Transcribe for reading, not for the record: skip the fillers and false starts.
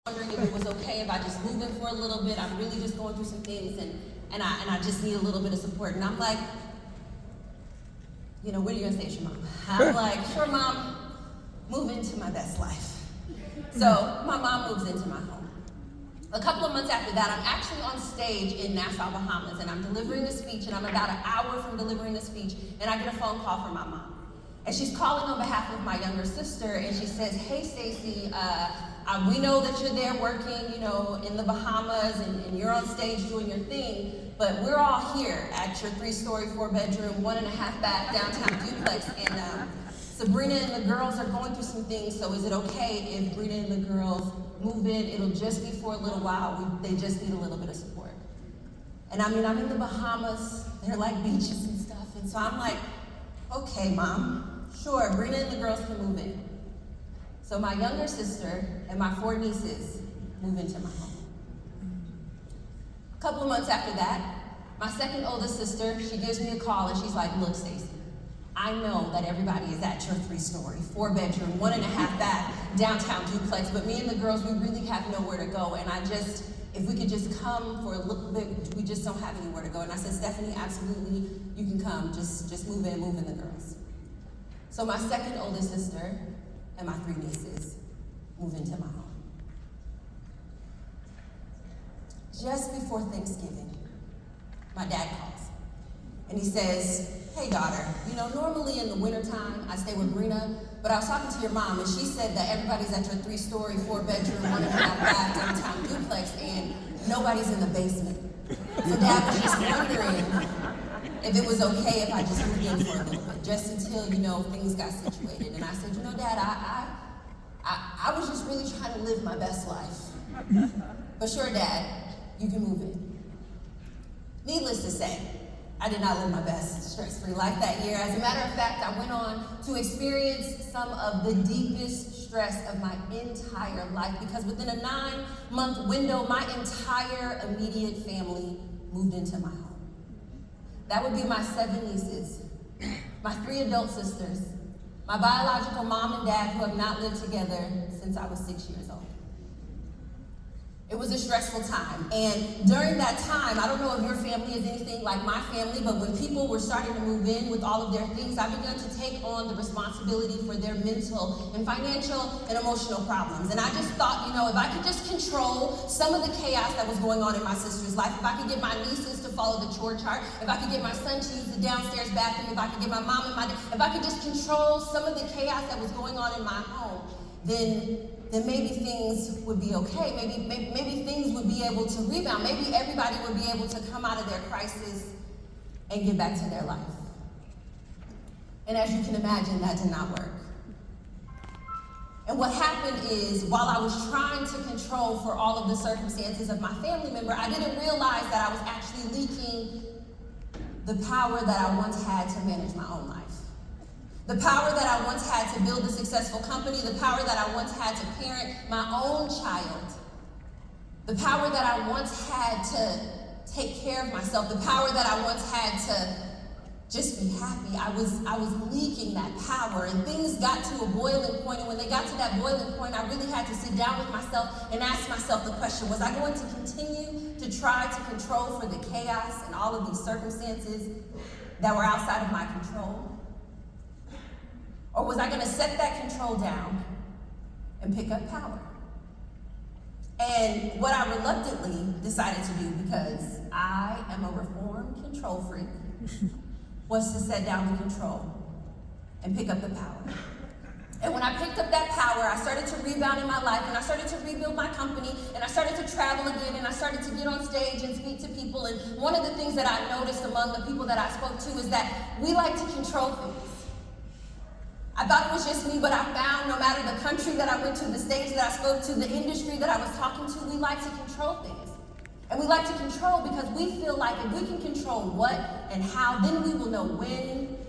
wondering if it was okay if I just move in for a little bit. I'm really just going through some things and I just need a little bit of support. And I'm like, what are you gonna say to your mom? I'm like, sure, Mom, move into my best life. So my mom moves into my home. A couple of months after that, I'm actually on stage in Nassau, Bahamas, and I'm delivering a speech, and I'm about an hour from delivering the speech, and I get a phone call from my mom. And she's calling on behalf of my younger sister, and she says, hey, Stacy, we know that you're there working, in the Bahamas, and you're on stage doing your thing, but we're all here at your 3-story, 4-bedroom, 1.5 bath downtown duplex, and Sabrina and the girls are going through some things, so is it okay if Brina and the girls move in? It'll just be for a little while. They just need a little bit of support. And I'm in the Bahamas. They're like beaches and stuff, and so I'm like, okay, Mom, sure, Brina and the girls can move in. So my younger sister and my 4 nieces move into my home. A couple of months after that, my second oldest sister, she gives me a call and she's like, look, Stacy, I know that everybody is at your 3-story, 4-bedroom, 1.5 bath downtown duplex, but me and the girls, we really have nowhere to go. And if we could just come for a little bit, we just don't have anywhere to go. And I said, Stephanie, absolutely, you can come. Just move in the girls. So my second oldest sister and my 3 nieces move into my home. Just before Thanksgiving, my dad calls. And he says, hey daughter, normally in the wintertime I stay with Brina, but I was talking to your mom and she said that everybody's at your 3-story, 4-bedroom, 1.5 bath downtown duplex and nobody's in the basement. So Dad was just wondering if it was okay if I just moved in for a little bit, just until, things got situated. And I said, Dad, I was just really trying to live my best life. But sure, Dad, you can move in. Needless to say, I did not live my best stress-free life that year. As a matter of fact, I went on to experience some of the deepest stress of my entire life because within a 9-month window, my entire immediate family moved into my home. That would be my 7 nieces, my 3 adult sisters, my biological mom and dad who have not lived together since I was 6 years old. It was a stressful time, and during that time, I don't know if your family is anything like my family, but when people were starting to move in with all of their things, I began to take on the responsibility for their mental and financial and emotional problems. And I just thought, if I could just control some of the chaos that was going on in my sister's life, if I could get my nieces to follow the chore chart, if I could get my son to use the downstairs bathroom, if I could get my mom and my dad, if I could just control some of the chaos that was going on in my home, then maybe things would be okay. Maybe things would be able to rebound. Maybe everybody would be able to come out of their crisis and get back to their life. And as you can imagine, that did not work. And what happened is, while I was trying to control for all of the circumstances of my family member, I didn't realize that I was actually leaking the power that I once had to manage my own life. The power that I once had to build a successful company, the power that I once had to parent my own child, the power that I once had to take care of myself, the power that I once had to just be happy. I was leaking that power, and things got to a boiling point, and when they got to that boiling point, I really had to sit down with myself and ask myself the question, was I going to continue to try to control for the chaos and all of these circumstances that were outside of my control? Or was I going to set that control down and pick up power? And what I reluctantly decided to do, because I am a reformed control freak, was to set down the control and pick up the power. And when I picked up that power, I started to rebound in my life, and I started to rebuild my company, and I started to travel again, and I started to get on stage and speak to people. And one of the things that I noticed among the people that I spoke to is that we like to control things. I thought it was just me, but I found no matter the country that I went to, the stage that I spoke to, the industry that I was talking to, we like to control things. And we like to control because we feel like if we can control what and how, then we will know when